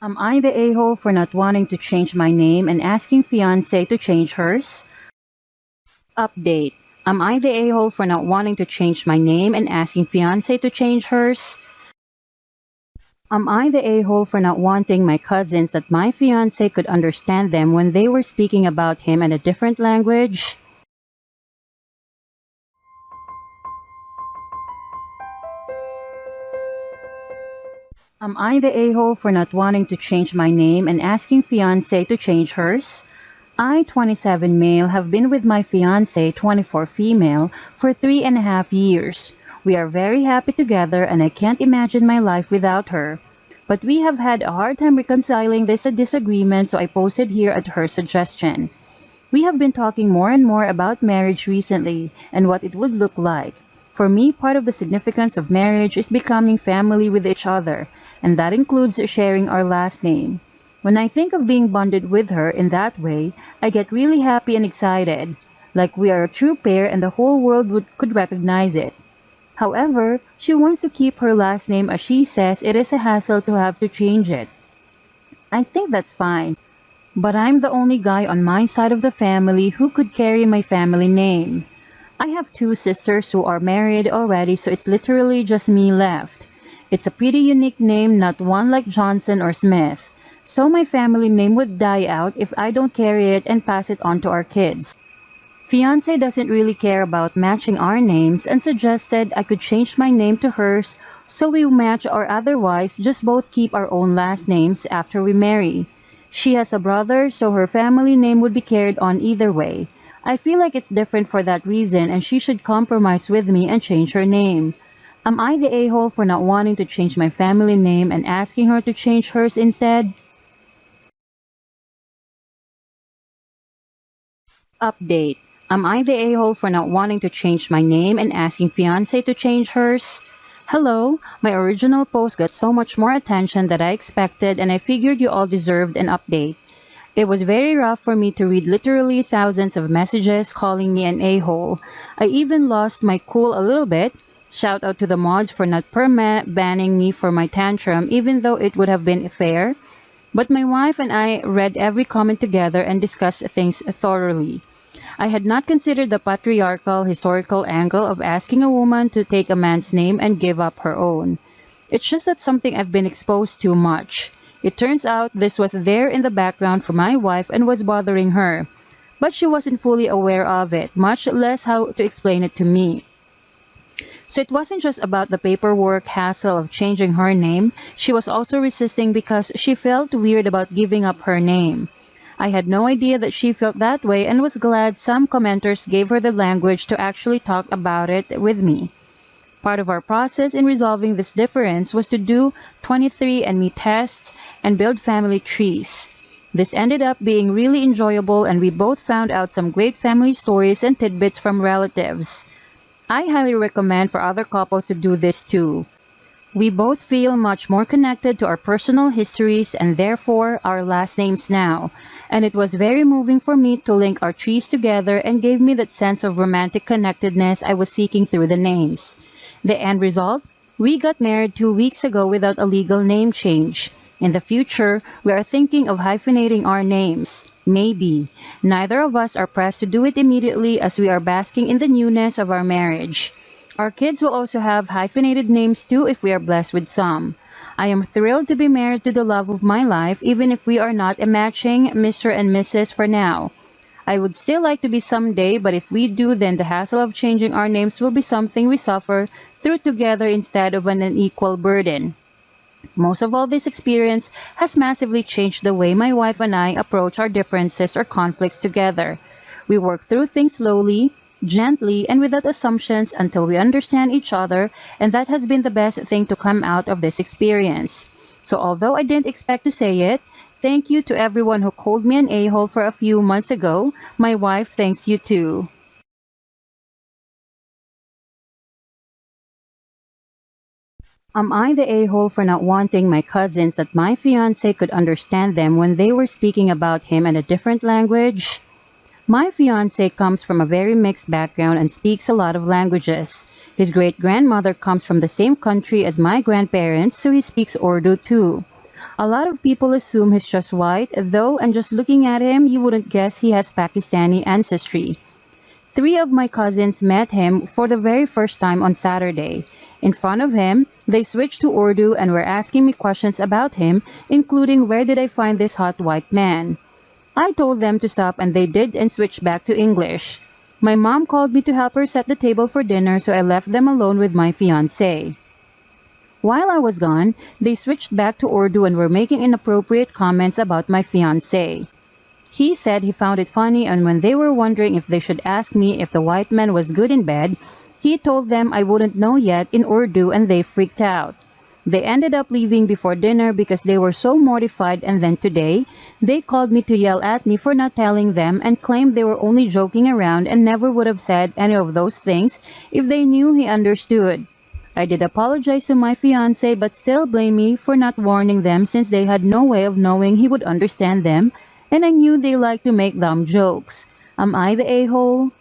Am I the a-hole for not wanting to change my name and asking Fiancé to change hers? Update. Am I the a-hole for not wanting to change my name and asking Fiancé to change hers? Am I the a-hole for not wanting my cousins that my fiancé could understand them when they were speaking about him in a different language? Am I the a-hole for not wanting to change my name and asking fiancé to change hers? I, 27 male, have been with my fiancé, 24 female, for 3.5 years. We are very happy together and I can't imagine my life without her. But we have had a hard time reconciling this disagreement, so I posted here at her suggestion. We have been talking more and more about marriage recently and what it would look like. For me, part of the significance of marriage is becoming family with each other, and that includes sharing our last name. When I think of being bonded with her in that way, I get really happy and excited, like we are a true pair and the whole world could recognize it. However, she wants to keep her last name as she says it is a hassle to have to change it. I think that's fine, but I'm the only guy on my side of the family who could carry my family name. I have two sisters who are married already, so it's literally just me left. It's a pretty unique name, not one like Johnson or Smith. So my family name would die out if I don't carry it and pass it on to our kids. Fiancé doesn't really care about matching our names and suggested I could change my name to hers so we match or otherwise just both keep our own last names after we marry. She has a brother, so her family name would be carried on either way. I feel like it's different for that reason and she should compromise with me and change her name. Am I the a-hole for not wanting to change my family name and asking her to change hers instead? Update. Am I the a-hole for not wanting to change my name and asking fiancé to change hers? Hello, my original post got so much more attention than I expected and I figured you all deserved an update. It was very rough for me to read literally thousands of messages calling me an a-hole. I even lost my cool a little bit. Shout out to the mods for not banning me for my tantrum even though it would have been fair. But my wife and I read every comment together and discussed things thoroughly. I had not considered the patriarchal historical angle of asking a woman to take a man's name and give up her own. It's just that something I've been exposed to much. It turns out this was there in the background for my wife and was bothering her. But she wasn't fully aware of it, much less how to explain it to me. So it wasn't just about the paperwork hassle of changing her name, she was also resisting because she felt weird about giving up her name. I had no idea that she felt that way and was glad some commenters gave her the language to actually talk about it with me. Part of our process in resolving this difference was to do 23andMe tests and build family trees. This ended up being really enjoyable and we both found out some great family stories and tidbits from relatives. I highly recommend for other couples to do this too. We both feel much more connected to our personal histories and therefore our last names now, and it was very moving for me to link our trees together and gave me that sense of romantic connectedness I was seeking through the names. The end result? We got married 2 weeks ago without a legal name change. In the future, we are thinking of hyphenating our names. Maybe. Neither of us are pressed to do it immediately as we are basking in the newness of our marriage. Our kids will also have hyphenated names too if we are blessed with some. I am thrilled to be married to the love of my life even if we are not a matching Mr. and Mrs. for now. I would still like to be someday, but if we do, then the hassle of changing our names will be something we suffer through together instead of an unequal burden. Most of all, this experience has massively changed the way my wife and I approach our differences or conflicts together. We work through things slowly, gently, and without assumptions until we understand each other, and that has been the best thing to come out of this experience. So although I didn't expect to say it, thank you to everyone who called me an a-hole for a few months ago. My wife thanks you too. Am I the a-hole for not wanting my cousins that my fiancé could understand them when they were speaking about him in a different language? My fiancé comes from a very mixed background and speaks a lot of languages. His great-grandmother comes from the same country as my grandparents, so he speaks Urdu too. A lot of people assume he's just white, though, and just looking at him, you wouldn't guess he has Pakistani ancestry. Three of my cousins met him for the very first time on Saturday. In front of him, they switched to Urdu and were asking me questions about him, including where did I find this hot white man. I told them to stop and they did and switched back to English. My mom called me to help her set the table for dinner, so I left them alone with my fiancé. While I was gone, they switched back to Urdu and were making inappropriate comments about my fiancé. He said he found it funny, and when they were wondering if they should ask me if the white man was good in bed, he told them I wouldn't know yet in Urdu, and they freaked out. They ended up leaving before dinner because they were so mortified, and then today, they called me to yell at me for not telling them and claimed they were only joking around and never would have said any of those things if they knew he understood. I did apologize to my fiancé but still blame me for not warning them since they had no way of knowing he would understand them, and I knew they liked to make dumb jokes. Am I the a-hole?